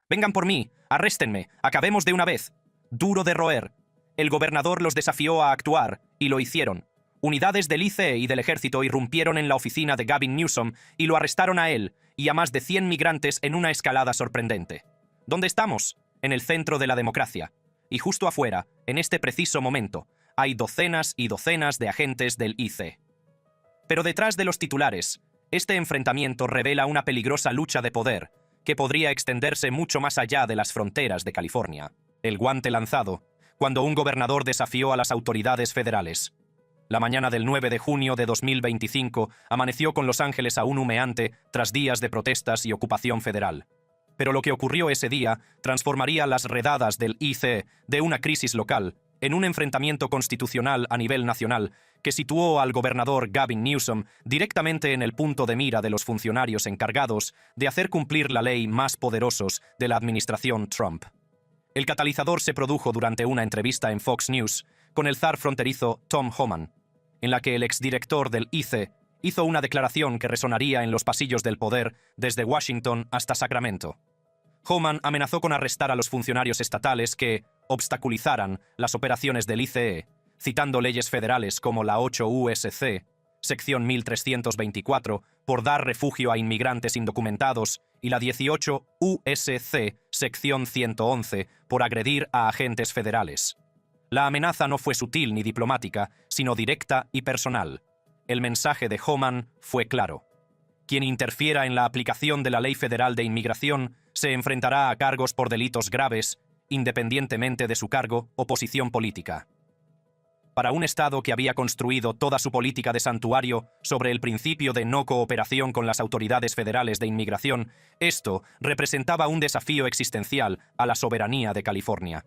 Vengan por mí, arréstenme, acabemos de una vez. Duro de roer. El gobernador los desafió a actuar, y lo hicieron. Unidades del ICE y del ejército irrumpieron en la oficina de Gavin Newsom y lo arrestaron a él y a más de 100 migrantes en una escalada sorprendente. ¿Dónde estamos? En el centro de la democracia. Y justo afuera, en este preciso momento, hay docenas y docenas de agentes del ICE. Pero detrás de los titulares, este enfrentamiento revela una peligrosa lucha de poder que podría extenderse mucho más allá de las fronteras de California. El guante lanzado, cuando un gobernador desafió a las autoridades federales. La mañana del 9 de junio de 2025 amaneció con Los Ángeles aún humeante tras días de protestas y ocupación federal. Pero lo que ocurrió ese día transformaría las redadas del ICE de una crisis local en un enfrentamiento constitucional a nivel nacional que situó al gobernador Gavin Newsom directamente en el punto de mira de los funcionarios encargados de hacer cumplir la ley más poderosos de la administración Trump. El catalizador se produjo durante una entrevista en Fox News con el zar fronterizo Tom Homan, en la que el exdirector del ICE hizo una declaración que resonaría en los pasillos del poder desde Washington hasta Sacramento. Homan amenazó con arrestar a los funcionarios estatales que obstaculizaran las operaciones del ICE, citando leyes federales como la 8 USC, sección 1324, por dar refugio a inmigrantes indocumentados, y la 18 USC, sección 111, por agredir a agentes federales. La amenaza no fue sutil ni diplomática, sino directa y personal. El mensaje de Homan fue claro. Quien interfiera en la aplicación de la Ley Federal de Inmigración se enfrentará a cargos por delitos graves, independientemente de su cargo o posición política. Para un Estado que había construido toda su política de santuario sobre el principio de no cooperación con las autoridades federales de inmigración, esto representaba un desafío existencial a la soberanía de California.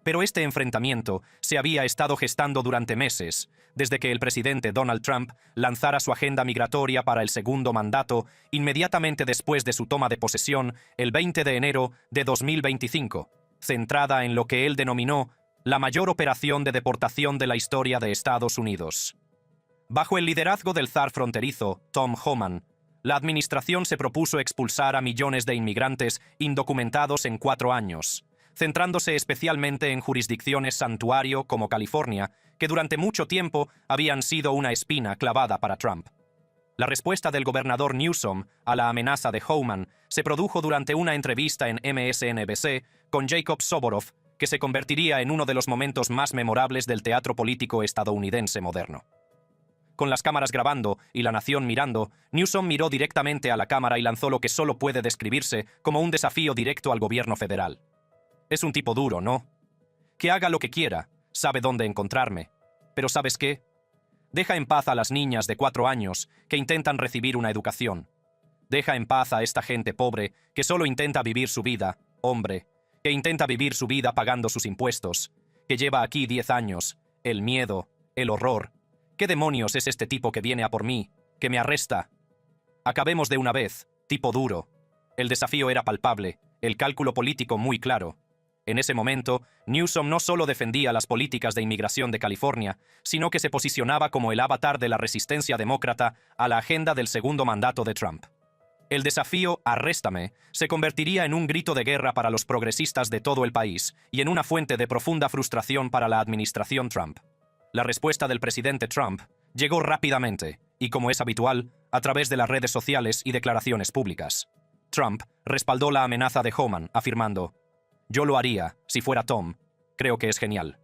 Pero este enfrentamiento se había estado gestando durante meses, desde que el presidente Donald Trump lanzara su agenda migratoria para el segundo mandato inmediatamente después de su toma de posesión el 20 de enero de 2025, centrada en lo que él denominó la mayor operación de deportación de la historia de Estados Unidos. Bajo el liderazgo del zar fronterizo, Tom Homan, la administración se propuso expulsar a millones de inmigrantes indocumentados en 4 años, centrándose especialmente en jurisdicciones santuario como California, que durante mucho tiempo habían sido una espina clavada para Trump. La respuesta del gobernador Newsom a la amenaza de Homan se produjo durante una entrevista en MSNBC con Jacob Soboroff, que se convertiría en uno de los momentos más memorables del teatro político estadounidense moderno. Con las cámaras grabando y la nación mirando, Newsom miró directamente a la cámara y lanzó lo que solo puede describirse como un desafío directo al gobierno federal. Es un tipo duro, ¿no? Que haga lo que quiera, sabe dónde encontrarme. Pero ¿sabes qué? Deja en paz a las niñas de 4 años que intentan recibir una educación. Deja en paz a esta gente pobre que solo intenta vivir su vida, hombre, que intenta vivir su vida pagando sus impuestos, que lleva aquí 10 años, el miedo, el horror. ¿Qué demonios es este tipo que viene a por mí, que me arresta? Acabemos de una vez, tipo duro. El desafío era palpable, el cálculo político muy claro. En ese momento, Newsom no solo defendía las políticas de inmigración de California, sino que se posicionaba como el avatar de la resistencia demócrata a la agenda del segundo mandato de Trump. El desafío «Arréstame» se convertiría en un grito de guerra para los progresistas de todo el país y en una fuente de profunda frustración para la administración Trump. La respuesta del presidente Trump llegó rápidamente y, como es habitual, a través de las redes sociales y declaraciones públicas. Trump respaldó la amenaza de Homan, afirmando: «Yo lo haría, si fuera Tom. Creo que es genial.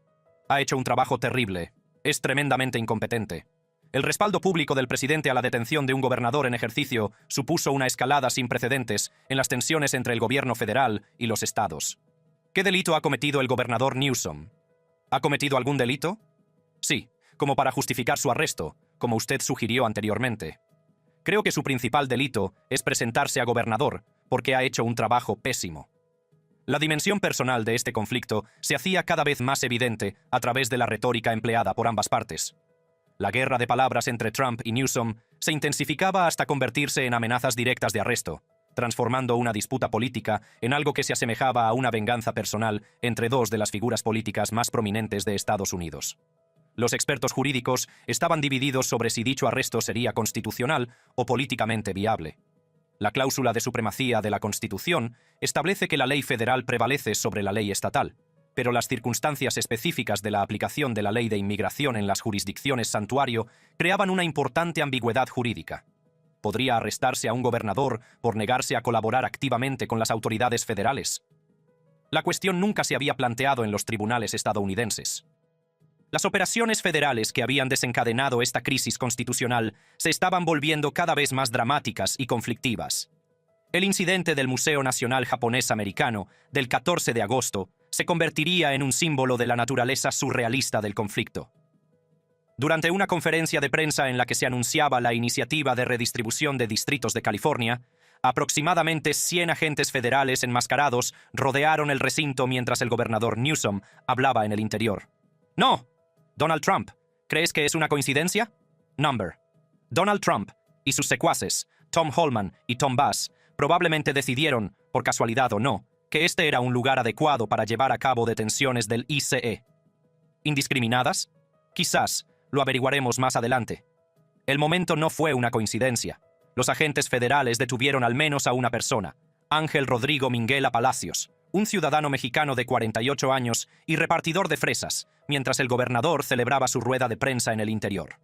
Ha hecho un trabajo terrible. Es tremendamente incompetente». El respaldo público del presidente a la detención de un gobernador en ejercicio supuso una escalada sin precedentes en las tensiones entre el gobierno federal y los estados. ¿Qué delito ha cometido el gobernador Newsom? ¿Ha cometido algún delito? Sí, como para justificar su arresto, como usted sugirió anteriormente. Creo que su principal delito es presentarse a gobernador, porque ha hecho un trabajo pésimo. La dimensión personal de este conflicto se hacía cada vez más evidente a través de la retórica empleada por ambas partes. La guerra de palabras entre Trump y Newsom se intensificaba hasta convertirse en amenazas directas de arresto, transformando una disputa política en algo que se asemejaba a una venganza personal entre dos de las figuras políticas más prominentes de Estados Unidos. Los expertos jurídicos estaban divididos sobre si dicho arresto sería constitucional o políticamente viable. La cláusula de supremacía de la Constitución establece que la ley federal prevalece sobre la ley estatal, pero las circunstancias específicas de la aplicación de la ley de inmigración en las jurisdicciones santuario creaban una importante ambigüedad jurídica. ¿Podría arrestarse a un gobernador por negarse a colaborar activamente con las autoridades federales? La cuestión nunca se había planteado en los tribunales estadounidenses. Las operaciones federales que habían desencadenado esta crisis constitucional se estaban volviendo cada vez más dramáticas y conflictivas. El incidente del Museo Nacional Japonés Americano del 14 de agosto se convertiría en un símbolo de la naturaleza surrealista del conflicto. Durante una conferencia de prensa en la que se anunciaba la iniciativa de redistribución de distritos de California, aproximadamente 100 agentes federales enmascarados rodearon el recinto mientras el gobernador Newsom hablaba en el interior. ¡No! Donald Trump, ¿crees que es una coincidencia? Number. Donald Trump y sus secuaces, Tom Homan y Tom Bass, probablemente decidieron, por casualidad o no, que este era un lugar adecuado para llevar a cabo detenciones del ICE. ¿Indiscriminadas? Quizás, lo averiguaremos más adelante. El momento no fue una coincidencia. Los agentes federales detuvieron al menos a una persona, Ángel Rodrigo Minguela Palacios, un ciudadano mexicano de 48 años y repartidor de fresas, mientras el gobernador celebraba su rueda de prensa en el interior.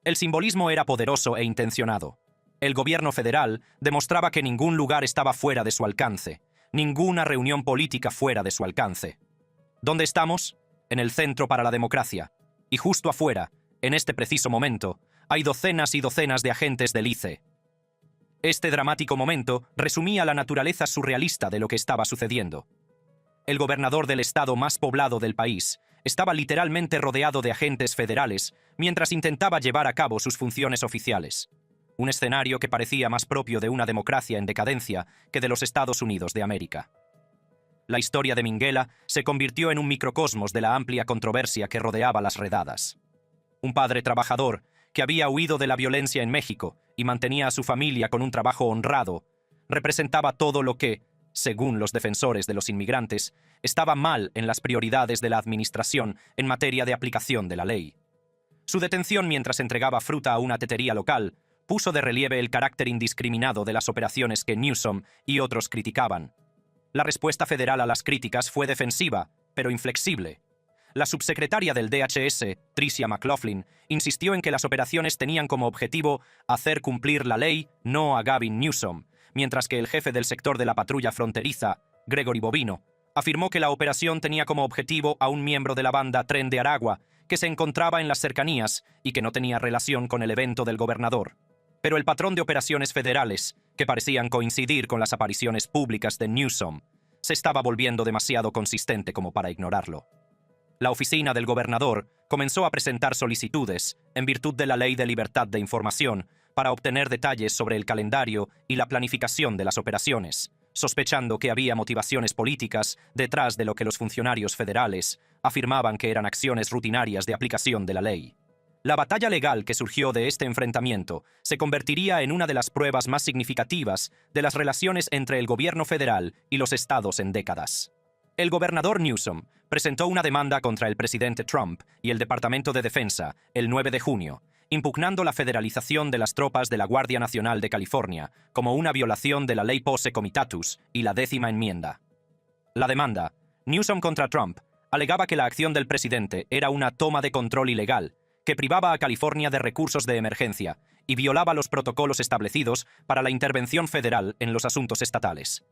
El simbolismo era poderoso e intencionado. El gobierno federal demostraba que ningún lugar estaba fuera de su alcance, ninguna reunión política fuera de su alcance. ¿Dónde estamos? En el Centro para la Democracia. Y justo afuera, en este preciso momento, hay docenas y docenas de agentes del ICE. Este dramático momento resumía la naturaleza surrealista de lo que estaba sucediendo. El gobernador del estado más poblado del país estaba literalmente rodeado de agentes federales mientras intentaba llevar a cabo sus funciones oficiales. Un escenario que parecía más propio de una democracia en decadencia que de los Estados Unidos de América. La historia de Minguela se convirtió en un microcosmos de la amplia controversia que rodeaba las redadas. Un padre trabajador que había huido de la violencia en México y mantenía a su familia con un trabajo honrado, representaba todo lo que, según los defensores de los inmigrantes, estaba mal en las prioridades de la administración en materia de aplicación de la ley. Su detención mientras entregaba fruta a una tetería local puso de relieve el carácter indiscriminado de las operaciones que Newsom y otros criticaban. La respuesta federal a las críticas fue defensiva, pero inflexible. La subsecretaria del DHS, Tricia McLaughlin, insistió en que las operaciones tenían como objetivo hacer cumplir la ley, no a Gavin Newsom, mientras que el jefe del sector de la patrulla fronteriza, Gregory Bovino, afirmó que la operación tenía como objetivo a un miembro de la banda Tren de Aragua, que se encontraba en las cercanías y que no tenía relación con el evento del gobernador. Pero el patrón de operaciones federales, que parecían coincidir con las apariciones públicas de Newsom, se estaba volviendo demasiado consistente como para ignorarlo. La oficina del gobernador comenzó a presentar solicitudes, en virtud de la Ley de Libertad de Información, para obtener detalles sobre el calendario y la planificación de las operaciones, sospechando que había motivaciones políticas detrás de lo que los funcionarios federales afirmaban que eran acciones rutinarias de aplicación de la ley. La batalla legal que surgió de este enfrentamiento se convertiría en una de las pruebas más significativas de las relaciones entre el gobierno federal y los estados en décadas. El gobernador Newsom presentó una demanda contra el presidente Trump y el Departamento de Defensa el 9 de junio, impugnando la federalización de las tropas de la Guardia Nacional de California como una violación de la Ley Posse Comitatus y la 10ª enmienda. La demanda, Newsom contra Trump, alegaba que la acción del presidente era una toma de control ilegal, que privaba a California de recursos de emergencia y violaba los protocolos establecidos para la intervención federal en los asuntos estatales.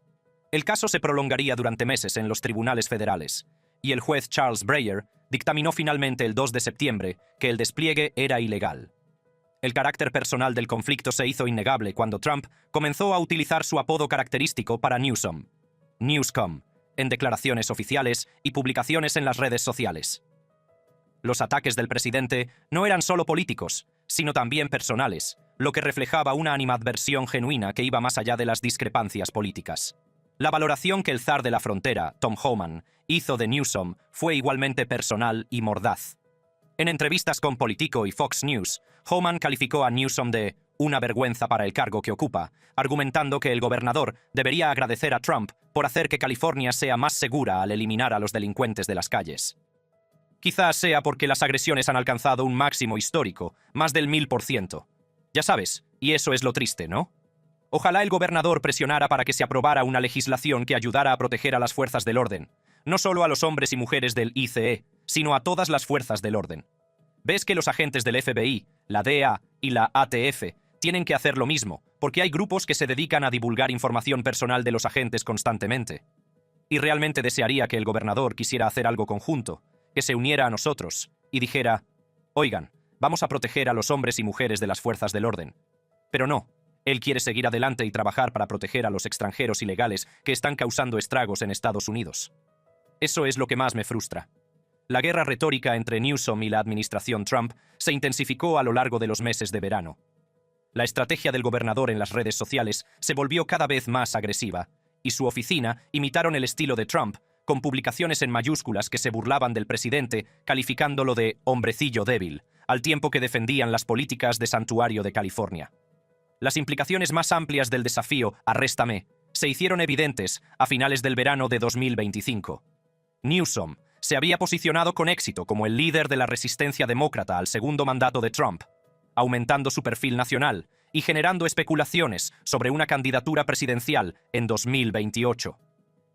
El caso se prolongaría durante meses en los tribunales federales, y el juez Charles Breyer dictaminó finalmente el 2 de septiembre que el despliegue era ilegal. El carácter personal del conflicto se hizo innegable cuando Trump comenzó a utilizar su apodo característico para Newsom, Newscom, en declaraciones oficiales y publicaciones en las redes sociales. Los ataques del presidente no eran solo políticos, sino también personales, lo que reflejaba una animadversión genuina que iba más allá de las discrepancias políticas. La valoración que el zar de la frontera, Tom Homan, hizo de Newsom fue igualmente personal y mordaz. En entrevistas con Politico y Fox News, Homan calificó a Newsom de una vergüenza para el cargo que ocupa, argumentando que el gobernador debería agradecer a Trump por hacer que California sea más segura al eliminar a los delincuentes de las calles. Quizás sea porque las agresiones han alcanzado un máximo histórico, más del 1000%. Ya sabes, y eso es lo triste, ¿no? Ojalá el gobernador presionara para que se aprobara una legislación que ayudara a proteger a las fuerzas del orden, no solo a los hombres y mujeres del ICE, sino a todas las fuerzas del orden. Ves que los agentes del FBI, la DEA y la ATF tienen que hacer lo mismo, porque hay grupos que se dedican a divulgar información personal de los agentes constantemente. Y realmente desearía que el gobernador quisiera hacer algo conjunto, que se uniera a nosotros y dijera: oigan, vamos a proteger a los hombres y mujeres de las fuerzas del orden. Pero no, él quiere seguir adelante y trabajar para proteger a los extranjeros ilegales que están causando estragos en Estados Unidos. Eso es lo que más me frustra. La guerra retórica entre Newsom y la administración Trump se intensificó a lo largo de los meses de verano. La estrategia del gobernador en las redes sociales se volvió cada vez más agresiva, y su oficina imitaron el estilo de Trump, con publicaciones en mayúsculas que se burlaban del presidente, calificándolo de hombrecillo débil, al tiempo que defendían las políticas de Santuario de California. Las implicaciones más amplias del desafío Arréstame se hicieron evidentes a finales del verano de 2025. Newsom se había posicionado con éxito como el líder de la resistencia demócrata al segundo mandato de Trump, aumentando su perfil nacional y generando especulaciones sobre una candidatura presidencial en 2028.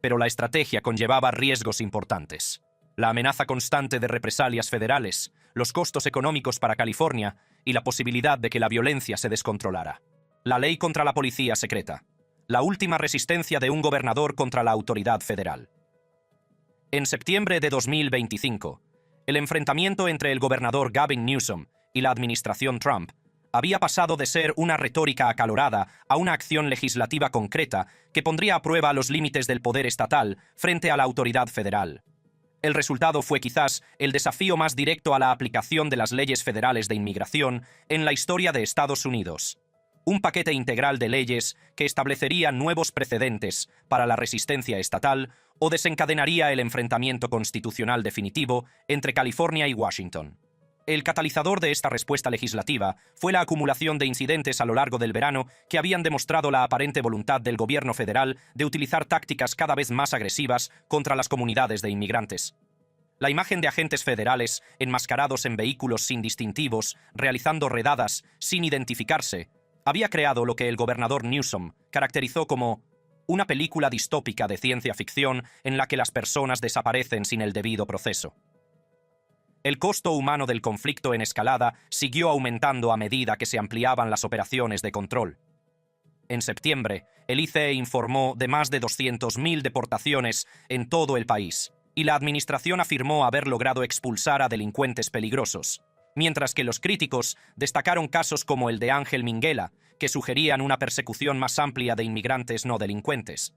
Pero la estrategia conllevaba riesgos importantes: la amenaza constante de represalias federales, los costos económicos para California y la posibilidad de que la violencia se descontrolara. La ley contra la policía secreta. La última resistencia de un gobernador contra la autoridad federal. En septiembre de 2025, el enfrentamiento entre el gobernador Gavin Newsom y la administración Trump había pasado de ser una retórica acalorada a una acción legislativa concreta que pondría a prueba los límites del poder estatal frente a la autoridad federal. El resultado fue quizás el desafío más directo a la aplicación de las leyes federales de inmigración en la historia de Estados Unidos. Un paquete integral de leyes que establecería nuevos precedentes para la resistencia estatal o desencadenaría el enfrentamiento constitucional definitivo entre California y Washington. El catalizador de esta respuesta legislativa fue la acumulación de incidentes a lo largo del verano que habían demostrado la aparente voluntad del gobierno federal de utilizar tácticas cada vez más agresivas contra las comunidades de inmigrantes. La imagen de agentes federales enmascarados en vehículos sin distintivos, realizando redadas sin identificarse, había creado lo que el gobernador Newsom caracterizó como una película distópica de ciencia ficción en la que las personas desaparecen sin el debido proceso. El costo humano del conflicto en escalada siguió aumentando a medida que se ampliaban las operaciones de control. En septiembre, el ICE informó de más de 200.000 deportaciones en todo el país, y la administración afirmó haber logrado expulsar a delincuentes peligrosos, mientras que los críticos destacaron casos como el de Ángel Minghella, que sugerían una persecución más amplia de inmigrantes no delincuentes.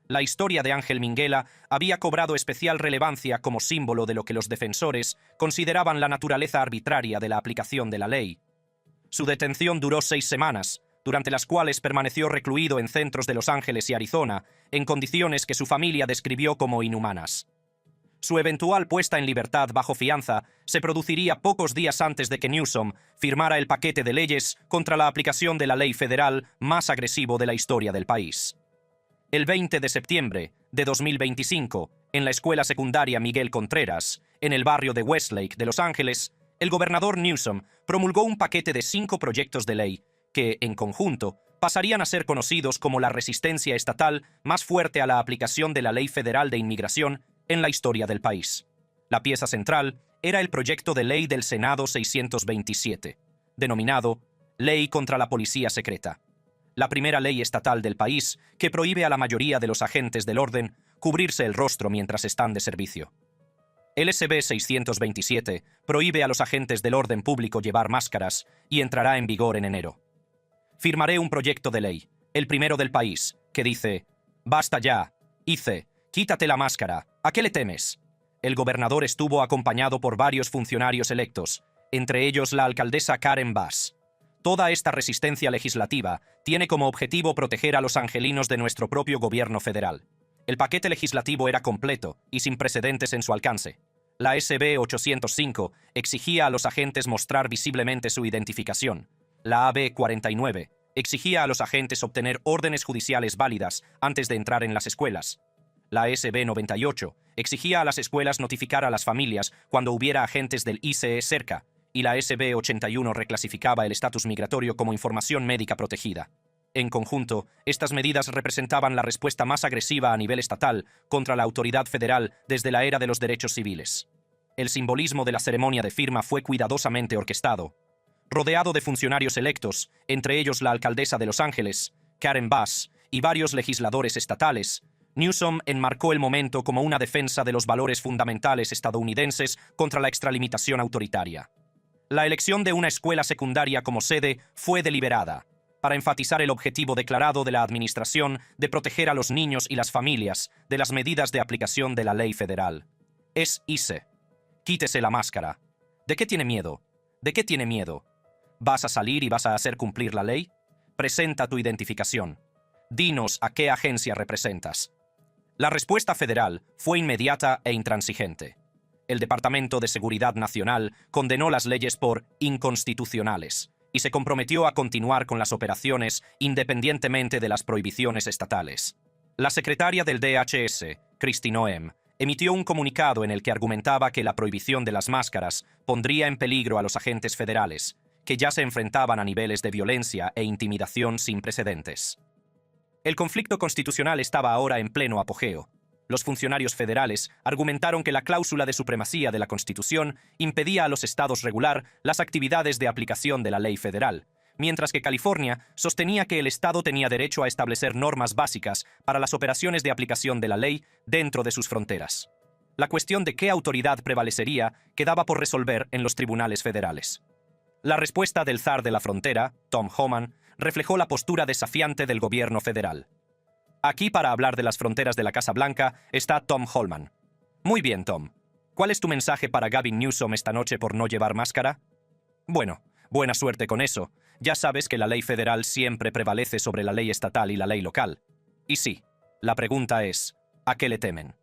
La historia de Ángel Minghella había cobrado especial relevancia como símbolo de lo que los defensores consideraban la naturaleza arbitraria de la aplicación de la ley. Su detención duró 6 semanas, durante las cuales permaneció recluido en centros de Los Ángeles y Arizona, en condiciones que su familia describió como inhumanas. Su eventual puesta en libertad bajo fianza se produciría pocos días antes de que Newsom firmara el paquete de leyes contra la aplicación de la ley federal más agresivo de la historia del país. El 20 de septiembre de 2025, en la escuela secundaria Miguel Contreras, en el barrio de Westlake de Los Ángeles, el gobernador Newsom promulgó un paquete de 5 proyectos de ley que, en conjunto, pasarían a ser conocidos como la resistencia estatal más fuerte a la aplicación de la ley federal de inmigración en la historia del país. La pieza central era el proyecto de ley del Senado 627, denominado Ley contra la Policía Secreta, la primera ley estatal del país que prohíbe a la mayoría de los agentes del orden cubrirse el rostro mientras están de servicio. El SB 627 prohíbe a los agentes del orden público llevar máscaras y entrará en vigor en enero. Firmaré un proyecto de ley, el primero del país, que dice: «Basta ya, ICE, quítate la máscara, ¿a qué le temes?». El gobernador estuvo acompañado por varios funcionarios electos, entre ellos la alcaldesa Karen Bass. Toda esta resistencia legislativa tiene como objetivo proteger a los angelinos de nuestro propio gobierno federal. El paquete legislativo era completo y sin precedentes en su alcance. La SB 805 exigía a los agentes mostrar visiblemente su identificación. La AB 49 exigía a los agentes obtener órdenes judiciales válidas antes de entrar en las escuelas. La SB 98 exigía a las escuelas notificar a las familias cuando hubiera agentes del ICE cerca, y la SB 81 reclasificaba el estatus migratorio como información médica protegida. En conjunto, estas medidas representaban la respuesta más agresiva a nivel estatal contra la autoridad federal desde la era de los derechos civiles. El simbolismo de la ceremonia de firma fue cuidadosamente orquestado. Rodeado de funcionarios electos, entre ellos la alcaldesa de Los Ángeles, Karen Bass, y varios legisladores estatales, Newsom enmarcó el momento como una defensa de los valores fundamentales estadounidenses contra la extralimitación autoritaria. La elección de una escuela secundaria como sede fue deliberada, para enfatizar el objetivo declarado de la administración de proteger a los niños y las familias de las medidas de aplicación de la ley federal. Es ICE. Quítese la máscara. ¿De qué tiene miedo? ¿De qué tiene miedo? ¿Vas a salir y vas a hacer cumplir la ley? Presenta tu identificación. Dinos a qué agencia representas. La respuesta federal fue inmediata e intransigente. El Departamento de Seguridad Nacional condenó las leyes por inconstitucionales y se comprometió a continuar con las operaciones independientemente de las prohibiciones estatales. La secretaria del DHS, Kristi Noem, emitió un comunicado en el que argumentaba que la prohibición de las máscaras pondría en peligro a los agentes federales, que ya se enfrentaban a niveles de violencia e intimidación sin precedentes. El conflicto constitucional estaba ahora en pleno apogeo. Los funcionarios federales argumentaron que la cláusula de supremacía de la Constitución impedía a los estados regular las actividades de aplicación de la ley federal, mientras que California sostenía que el estado tenía derecho a establecer normas básicas para las operaciones de aplicación de la ley dentro de sus fronteras. La cuestión de qué autoridad prevalecería quedaba por resolver en los tribunales federales. La respuesta del zar de la frontera, Tom Homan, reflejó la postura desafiante del gobierno federal. Aquí para hablar de las fronteras de la Casa Blanca está Tom Homan. Muy bien, Tom. ¿Cuál es tu mensaje para Gavin Newsom esta noche por no llevar máscara? Bueno, buena suerte con eso. Ya sabes que la ley federal siempre prevalece sobre la ley estatal y la ley local. Y sí, la pregunta es, ¿a qué le temen?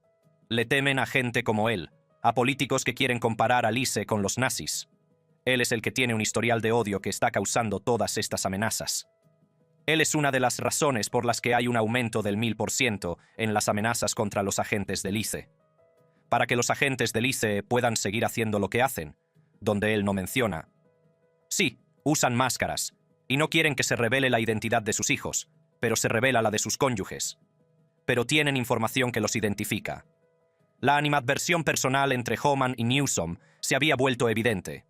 Le temen a gente como él, a políticos que quieren comparar a ICE con los nazis. Él es el que tiene un historial de odio que está causando todas estas amenazas. Él es una de las razones por las que hay un aumento del 1000% en las amenazas contra los agentes del ICE. Para que los agentes del ICE puedan seguir haciendo lo que hacen, donde él no menciona. Sí, usan máscaras, y no quieren que se revele la identidad de sus hijos, pero se revela la de sus cónyuges. Pero tienen información que los identifica. La animadversión personal entre Homan y Newsom se había vuelto evidente.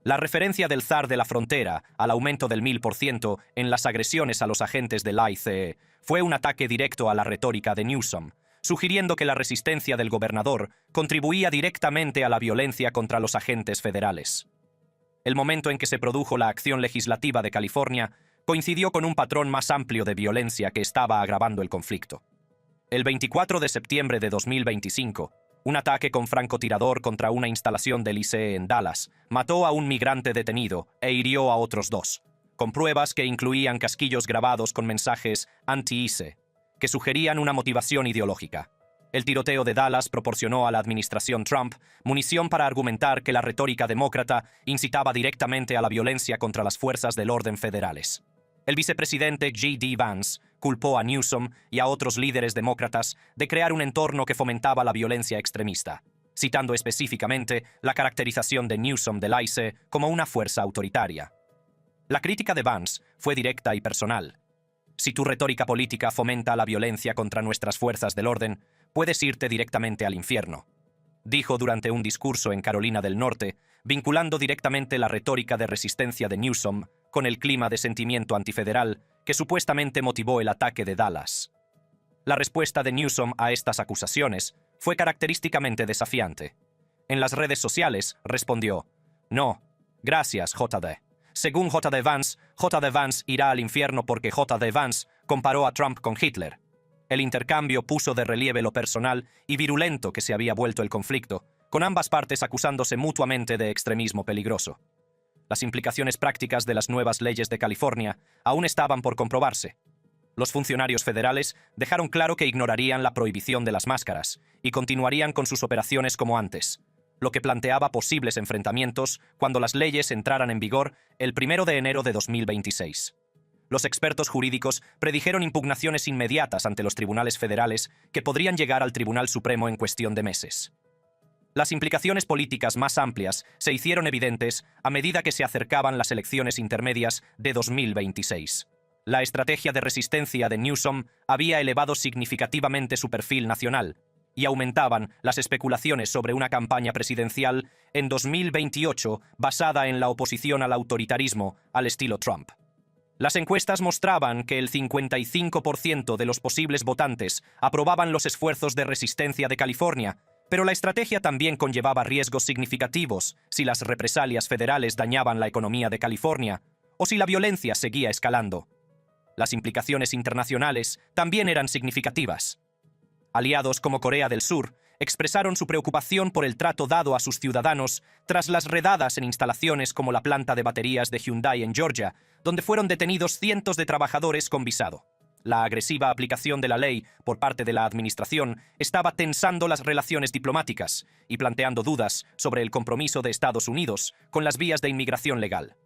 La referencia del zar de la frontera al aumento del 1000% en las agresiones a los agentes del ICE fue un ataque directo a la retórica de Newsom, sugiriendo que la resistencia del gobernador contribuía directamente a la violencia contra los agentes federales. El momento en que se produjo la acción legislativa de California coincidió con un patrón más amplio de violencia que estaba agravando el conflicto. El 24 de septiembre de 2025, un ataque con francotirador contra una instalación del ICE en Dallas mató a un migrante detenido e hirió a otros 2, con pruebas que incluían casquillos grabados con mensajes anti-ICE, que sugerían una motivación ideológica. El tiroteo de Dallas proporcionó a la administración Trump munición para argumentar que la retórica demócrata incitaba directamente a la violencia contra las fuerzas del orden federales. El vicepresidente J.D. Vance culpó a Newsom y a otros líderes demócratas de crear un entorno que fomentaba la violencia extremista, citando específicamente la caracterización de Newsom del ICE como una fuerza autoritaria. La crítica de Vance fue directa y personal. Si tu retórica política fomenta la violencia contra nuestras fuerzas del orden, puedes irte directamente al infierno, dijo durante un discurso en Carolina del Norte, vinculando directamente la retórica de resistencia de Newsom con el clima de sentimiento antifederal que supuestamente motivó el ataque de Dallas. La respuesta de Newsom a estas acusaciones fue característicamente desafiante. En las redes sociales respondió: "No, gracias, J.D. Según J.D. Vance irá al infierno porque J.D. Vance comparó a Trump con Hitler". El intercambio puso de relieve lo personal y virulento que se había vuelto el conflicto, con ambas partes acusándose mutuamente de extremismo peligroso. Las implicaciones prácticas de las nuevas leyes de California aún estaban por comprobarse. Los funcionarios federales dejaron claro que ignorarían la prohibición de las máscaras y continuarían con sus operaciones como antes, lo que planteaba posibles enfrentamientos cuando las leyes entraran en vigor el 1 de enero de 2026. Los expertos jurídicos predijeron impugnaciones inmediatas ante los tribunales federales que podrían llegar al Tribunal Supremo en cuestión de meses. Las implicaciones políticas más amplias se hicieron evidentes a medida que se acercaban las elecciones intermedias de 2026. La estrategia de resistencia de Newsom había elevado significativamente su perfil nacional, y aumentaban las especulaciones sobre una campaña presidencial en 2028 basada en la oposición al autoritarismo al estilo Trump. Las encuestas mostraban que el 55% de los posibles votantes aprobaban los esfuerzos de resistencia de California, pero la estrategia también conllevaba riesgos significativos si las represalias federales dañaban la economía de California o si la violencia seguía escalando. Las implicaciones internacionales también eran significativas. Aliados como Corea del Sur expresaron su preocupación por el trato dado a sus ciudadanos tras las redadas en instalaciones como la planta de baterías de Hyundai en Georgia, donde fueron detenidos cientos de trabajadores con visado. La agresiva aplicación de la ley por parte de la administración estaba tensando las relaciones diplomáticas y planteando dudas sobre el compromiso de Estados Unidos con las vías de inmigración legal.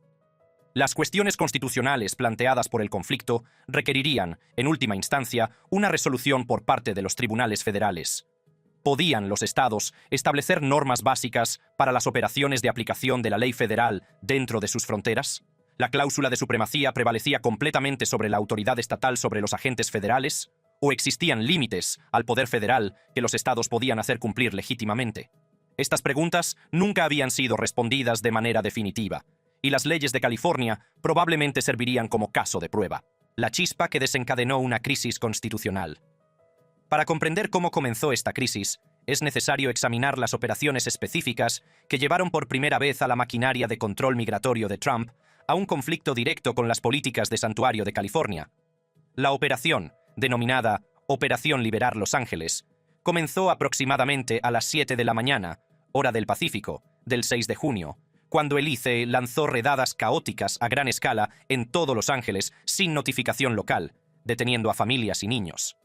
Las cuestiones constitucionales planteadas por el conflicto requerirían, en última instancia, una resolución por parte de los tribunales federales. ¿Podían los estados establecer normas básicas para las operaciones de aplicación de la ley federal dentro de sus fronteras? ¿La cláusula de supremacía prevalecía completamente sobre la autoridad estatal sobre los agentes federales? ¿O existían límites al poder federal que los estados podían hacer cumplir legítimamente? Estas preguntas nunca habían sido respondidas de manera definitiva, y las leyes de California probablemente servirían como caso de prueba, la chispa que desencadenó una crisis constitucional. Para comprender cómo comenzó esta crisis, es necesario examinar las operaciones específicas que llevaron por primera vez a la maquinaria de control migratorio de Trump a un conflicto directo con las políticas de Santuario de California. La operación, denominada Operación Liberar Los Ángeles, comenzó aproximadamente a las 7 de la mañana, hora del Pacífico, del 6 de junio, cuando el ICE lanzó redadas caóticas a gran escala en todo Los Ángeles sin notificación local, deteniendo a familias y niños.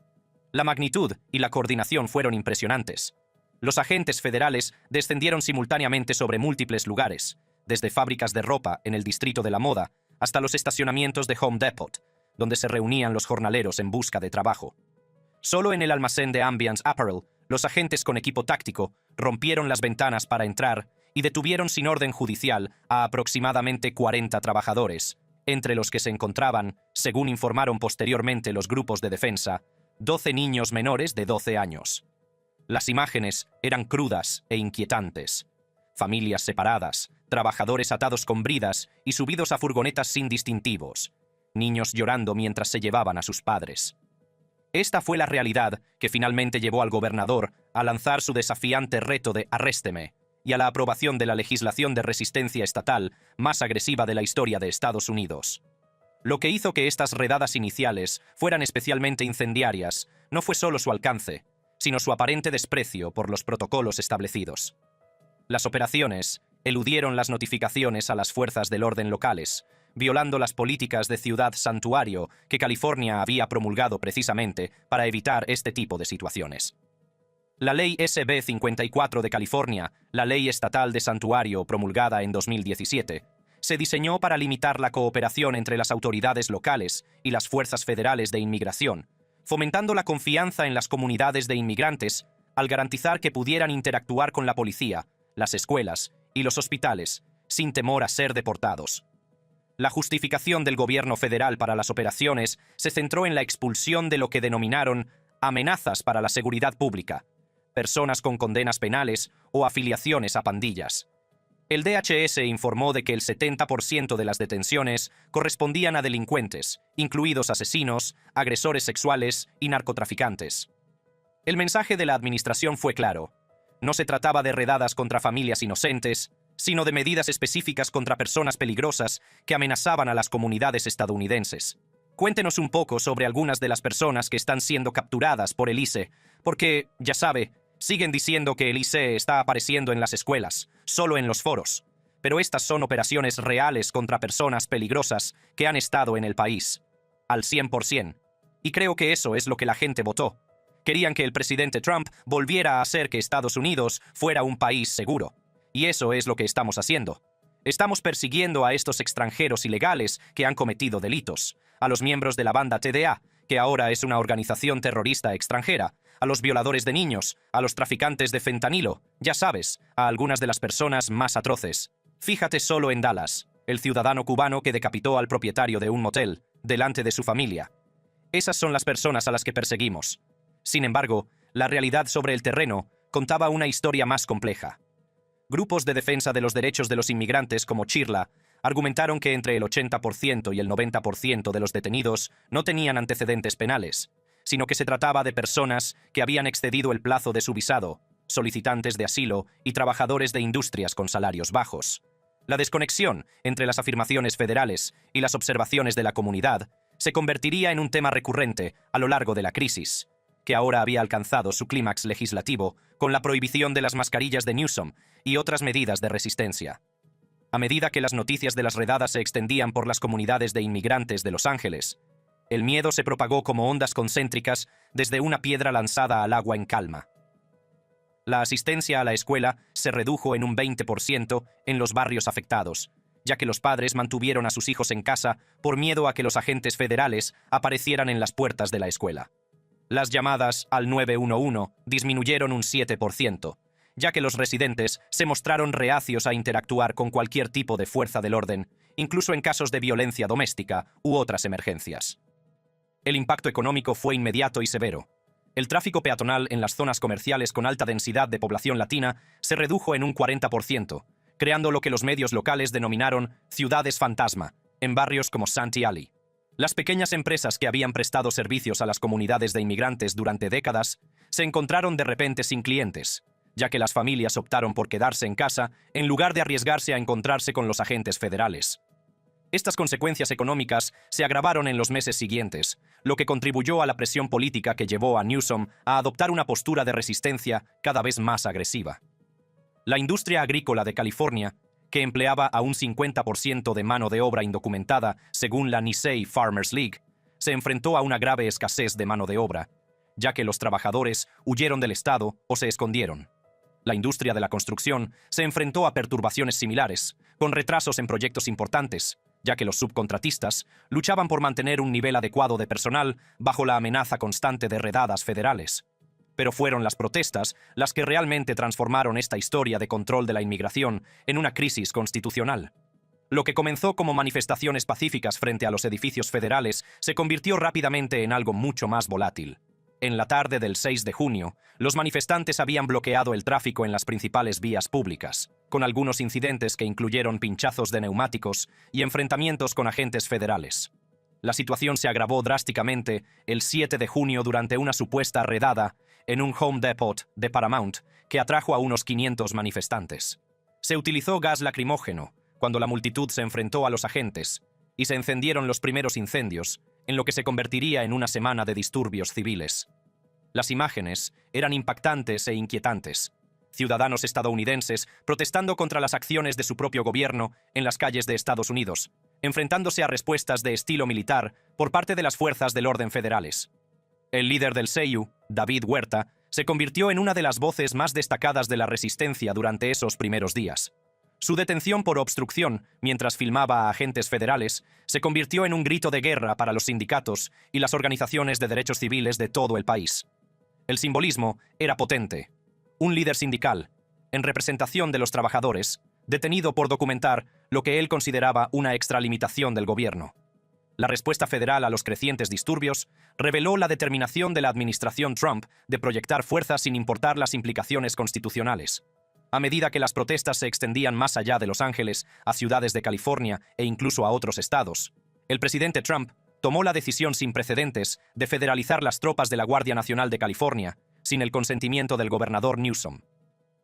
La magnitud y la coordinación fueron impresionantes. Los agentes federales descendieron simultáneamente sobre múltiples lugares, desde fábricas de ropa en el Distrito de la Moda hasta los estacionamientos de Home Depot, donde se reunían los jornaleros en busca de trabajo. Solo en el almacén de Ambiance Apparel, los agentes con equipo táctico rompieron las ventanas para entrar y detuvieron sin orden judicial a aproximadamente 40 trabajadores, entre los que se encontraban, según informaron posteriormente los grupos de defensa, 12 niños menores de 12 años. Las imágenes eran crudas e inquietantes. Familias separadas, trabajadores atados con bridas y subidos a furgonetas sin distintivos, niños llorando mientras se llevaban a sus padres. Esta fue la realidad que finalmente llevó al gobernador a lanzar su desafiante reto de «Arrésteme» y a la aprobación de la legislación de resistencia estatal más agresiva de la historia de Estados Unidos. Lo que hizo que estas redadas iniciales fueran especialmente incendiarias no fue solo su alcance, sino su aparente desprecio por los protocolos establecidos. Las operaciones eludieron las notificaciones a las fuerzas del orden locales, violando las políticas de ciudad santuario que California había promulgado precisamente para evitar este tipo de situaciones. La Ley SB 54 de California, la Ley Estatal de Santuario promulgada en 2017, se diseñó para limitar la cooperación entre las autoridades locales y las fuerzas federales de inmigración, fomentando la confianza en las comunidades de inmigrantes al garantizar que pudieran interactuar con la policía, las escuelas y los hospitales, sin temor a ser deportados. La justificación del gobierno federal para las operaciones se centró en la expulsión de lo que denominaron amenazas para la seguridad pública, personas con condenas penales o afiliaciones a pandillas. El DHS informó de que el 70% de las detenciones correspondían a delincuentes, incluidos asesinos, agresores sexuales y narcotraficantes. El mensaje de la administración fue claro. No se trataba de redadas contra familias inocentes, sino de medidas específicas contra personas peligrosas que amenazaban a las comunidades estadounidenses. Cuéntenos un poco sobre algunas de las personas que están siendo capturadas por el ICE, porque, ya sabe, siguen diciendo que el ICE está apareciendo en las escuelas, solo en los foros. Pero estas son operaciones reales contra personas peligrosas que han estado en el país, al 100%. Y creo que eso es lo que la gente votó. Querían que el presidente Trump volviera a hacer que Estados Unidos fuera un país seguro. Y eso es lo que estamos haciendo. Estamos persiguiendo a estos extranjeros ilegales que han cometido delitos, a los miembros de la banda TDA, que ahora es una organización terrorista extranjera, a los violadores de niños, a los traficantes de fentanilo, ya sabes, a algunas de las personas más atroces. Fíjate solo en Dallas, el ciudadano cubano que decapitó al propietario de un motel, delante de su familia. Esas son las personas a las que perseguimos. Sin embargo, la realidad sobre el terreno contaba una historia más compleja. Grupos de defensa de los derechos de los inmigrantes como Chirla argumentaron que entre el 80% y el 90% de los detenidos no tenían antecedentes penales, sino que se trataba de personas que habían excedido el plazo de su visado, solicitantes de asilo y trabajadores de industrias con salarios bajos. La desconexión entre las afirmaciones federales y las observaciones de la comunidad se convertiría en un tema recurrente a lo largo de la crisis, que ahora había alcanzado su clímax legislativo con la prohibición de las mascarillas de Newsom y otras medidas de resistencia. A medida que las noticias de las redadas se extendían por las comunidades de inmigrantes de Los Ángeles, el miedo se propagó como ondas concéntricas desde una piedra lanzada al agua en calma. La asistencia a la escuela se redujo en un 20% en los barrios afectados, ya que los padres mantuvieron a sus hijos en casa por miedo a que los agentes federales aparecieran en las puertas de la escuela. Las llamadas al 911 disminuyeron un 7%, ya que los residentes se mostraron reacios a interactuar con cualquier tipo de fuerza del orden, incluso en casos de violencia doméstica u otras emergencias. El impacto económico fue inmediato y severo. El tráfico peatonal en las zonas comerciales con alta densidad de población latina se redujo en un 40%, creando lo que los medios locales denominaron ciudades fantasma, en barrios como Santee Alley. Las pequeñas empresas que habían prestado servicios a las comunidades de inmigrantes durante décadas se encontraron de repente sin clientes, ya que las familias optaron por quedarse en casa en lugar de arriesgarse a encontrarse con los agentes federales. Estas consecuencias económicas se agravaron en los meses siguientes, lo que contribuyó a la presión política que llevó a Newsom a adoptar una postura de resistencia cada vez más agresiva. La industria agrícola de California, que empleaba a un 50% de mano de obra indocumentada según la Nisei Farmers League, se enfrentó a una grave escasez de mano de obra, ya que los trabajadores huyeron del estado o se escondieron. La industria de la construcción se enfrentó a perturbaciones similares, con retrasos en proyectos importantes, ya que los subcontratistas luchaban por mantener un nivel adecuado de personal bajo la amenaza constante de redadas federales. Pero fueron las protestas las que realmente transformaron esta historia de control de la inmigración en una crisis constitucional. Lo que comenzó como manifestaciones pacíficas frente a los edificios federales se convirtió rápidamente en algo mucho más volátil. En la tarde del 6 de junio, los manifestantes habían bloqueado el tráfico en las principales vías públicas, con algunos incidentes que incluyeron pinchazos de neumáticos y enfrentamientos con agentes federales. La situación se agravó drásticamente el 7 de junio durante una supuesta redada en un Home Depot de Paramount que atrajo a unos 500 manifestantes. Se utilizó gas lacrimógeno cuando la multitud se enfrentó a los agentes y se encendieron los primeros incendios, en lo que se convertiría en una semana de disturbios civiles. Las imágenes eran impactantes e inquietantes. Ciudadanos estadounidenses protestando contra las acciones de su propio gobierno en las calles de Estados Unidos, enfrentándose a respuestas de estilo militar por parte de las fuerzas del orden federales. El líder del CEU, David Huerta, se convirtió en una de las voces más destacadas de la resistencia durante esos primeros días. Su detención por obstrucción, mientras filmaba a agentes federales, se convirtió en un grito de guerra para los sindicatos y las organizaciones de derechos civiles de todo el país. El simbolismo era potente. Un líder sindical, en representación de los trabajadores, detenido por documentar lo que él consideraba una extralimitación del gobierno. La respuesta federal a los crecientes disturbios reveló la determinación de la administración Trump de proyectar fuerza sin importar las implicaciones constitucionales. A medida que las protestas se extendían más allá de Los Ángeles a ciudades de California e incluso a otros estados, el presidente Trump tomó la decisión sin precedentes de federalizar las tropas de la Guardia Nacional de California sin el consentimiento del gobernador Newsom.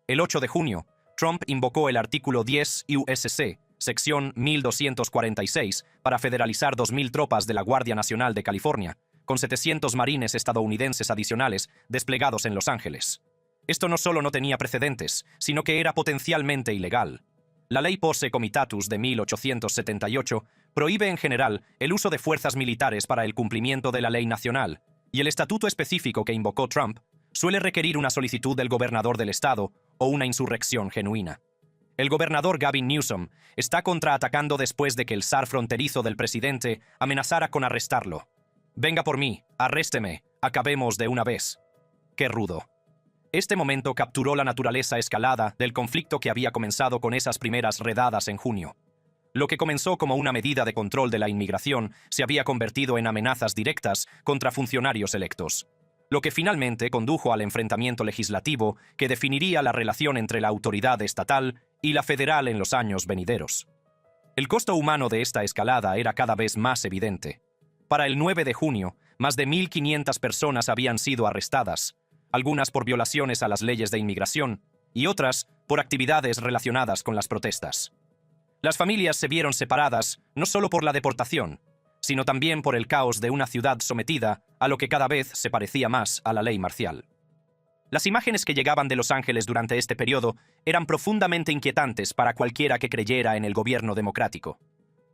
El 8 de junio, Trump invocó el artículo 10 USC, sección 1246, para federalizar 2.000 tropas de la Guardia Nacional de California, con 700 marines estadounidenses adicionales desplegados en Los Ángeles. Esto no solo no tenía precedentes, sino que era potencialmente ilegal. La Ley Posse Comitatus de 1878 prohíbe en general el uso de fuerzas militares para el cumplimiento de la ley nacional, y el estatuto específico que invocó Trump suele requerir una solicitud del gobernador del estado o una insurrección genuina. El gobernador Gavin Newsom está contraatacando después de que el zar fronterizo del presidente amenazara con arrestarlo. «Venga por mí, arrésteme, acabemos de una vez». ¡Qué rudo! Este momento capturó la naturaleza escalada del conflicto que había comenzado con esas primeras redadas en junio. Lo que comenzó como una medida de control de la inmigración se había convertido en amenazas directas contra funcionarios electos, lo que finalmente condujo al enfrentamiento legislativo que definiría la relación entre la autoridad estatal y la federal en los años venideros. El costo humano de esta escalada era cada vez más evidente. Para el 9 de junio, más de 1.500 personas habían sido arrestadas, algunas por violaciones a las leyes de inmigración y otras por actividades relacionadas con las protestas. Las familias se vieron separadas no solo por la deportación, sino también por el caos de una ciudad sometida a lo que cada vez se parecía más a la ley marcial. Las imágenes que llegaban de Los Ángeles durante este periodo eran profundamente inquietantes para cualquiera que creyera en el gobierno democrático.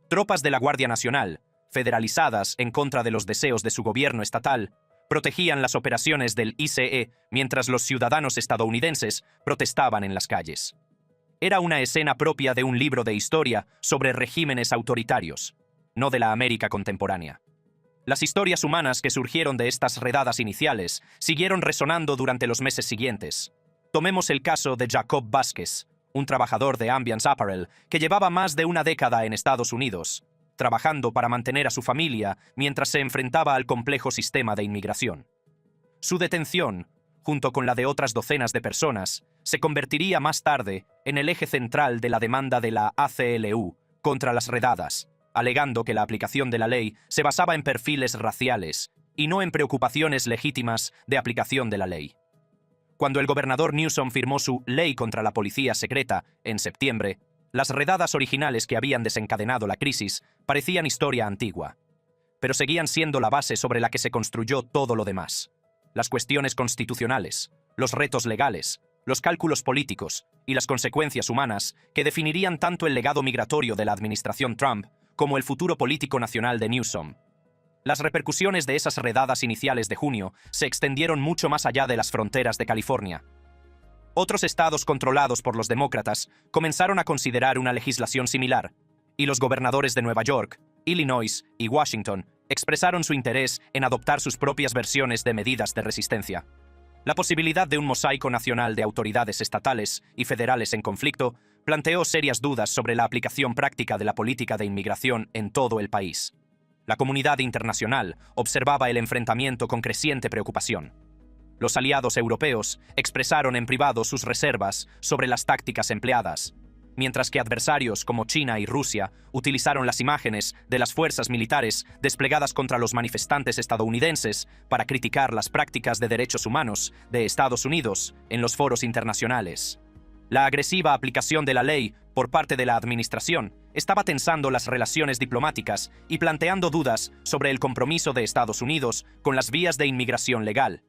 Tropas de la Guardia Nacional, federalizadas en contra de los deseos de su gobierno estatal, protegían las operaciones del ICE mientras los ciudadanos estadounidenses protestaban en las calles. Era una escena propia de un libro de historia sobre regímenes autoritarios, no de la América contemporánea. Las historias humanas que surgieron de estas redadas iniciales siguieron resonando durante los meses siguientes. Tomemos el caso de Jacob Vázquez, un trabajador de Ambiance Apparel que llevaba más de una década en Estados Unidos, trabajando para mantener a su familia mientras se enfrentaba al complejo sistema de inmigración. Su detención, junto con la de otras docenas de personas, se convertiría más tarde en el eje central de la demanda de la ACLU contra las redadas, alegando que la aplicación de la ley se basaba en perfiles raciales y no en preocupaciones legítimas de aplicación de la ley. Cuando el gobernador Newsom firmó su Ley contra la Policía Secreta en septiembre, las redadas originales que habían desencadenado la crisis parecían historia antigua, pero seguían siendo la base sobre la que se construyó todo lo demás. Las cuestiones constitucionales, los retos legales, los cálculos políticos y las consecuencias humanas que definirían tanto el legado migratorio de la administración Trump como el futuro político nacional de Newsom. Las repercusiones de esas redadas iniciales de junio se extendieron mucho más allá de las fronteras de California. Otros estados controlados por los demócratas comenzaron a considerar una legislación similar, y los gobernadores de Nueva York, Illinois y Washington expresaron su interés en adoptar sus propias versiones de medidas de resistencia. La posibilidad de un mosaico nacional de autoridades estatales y federales en conflicto planteó serias dudas sobre la aplicación práctica de la política de inmigración en todo el país. La comunidad internacional observaba el enfrentamiento con creciente preocupación. Los aliados europeos expresaron en privado sus reservas sobre las tácticas empleadas, mientras que adversarios como China y Rusia utilizaron las imágenes de las fuerzas militares desplegadas contra los manifestantes estadounidenses para criticar las prácticas de derechos humanos de Estados Unidos en los foros internacionales. La agresiva aplicación de la ley por parte de la administración estaba tensando las relaciones diplomáticas y planteando dudas sobre el compromiso de Estados Unidos con las vías de inmigración legal.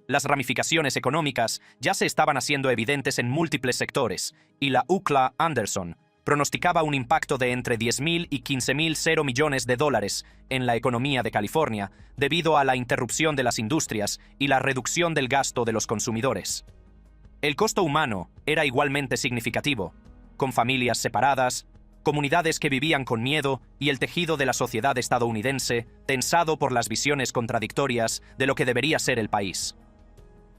Las ramificaciones económicas ya se estaban haciendo evidentes en múltiples sectores, y la UCLA Anderson pronosticaba un impacto de entre 10.000 y 15.000 millones de dólares en la economía de California debido a la interrupción de las industrias y la reducción del gasto de los consumidores. El costo humano era igualmente significativo, con familias separadas, comunidades que vivían con miedo y el tejido de la sociedad estadounidense tensado por las visiones contradictorias de lo que debería ser el país.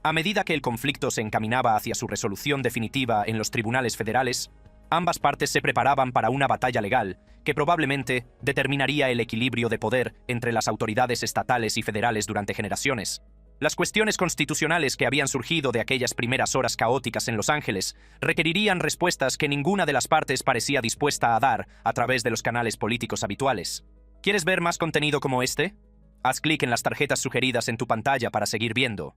A medida que el conflicto se encaminaba hacia su resolución definitiva en los tribunales federales, ambas partes se preparaban para una batalla legal que probablemente determinaría el equilibrio de poder entre las autoridades estatales y federales durante generaciones. Las cuestiones constitucionales que habían surgido de aquellas primeras horas caóticas en Los Ángeles requerirían respuestas que ninguna de las partes parecía dispuesta a dar a través de los canales políticos habituales. ¿Quieres ver más contenido como este? Haz clic en las tarjetas sugeridas en tu pantalla para seguir viendo.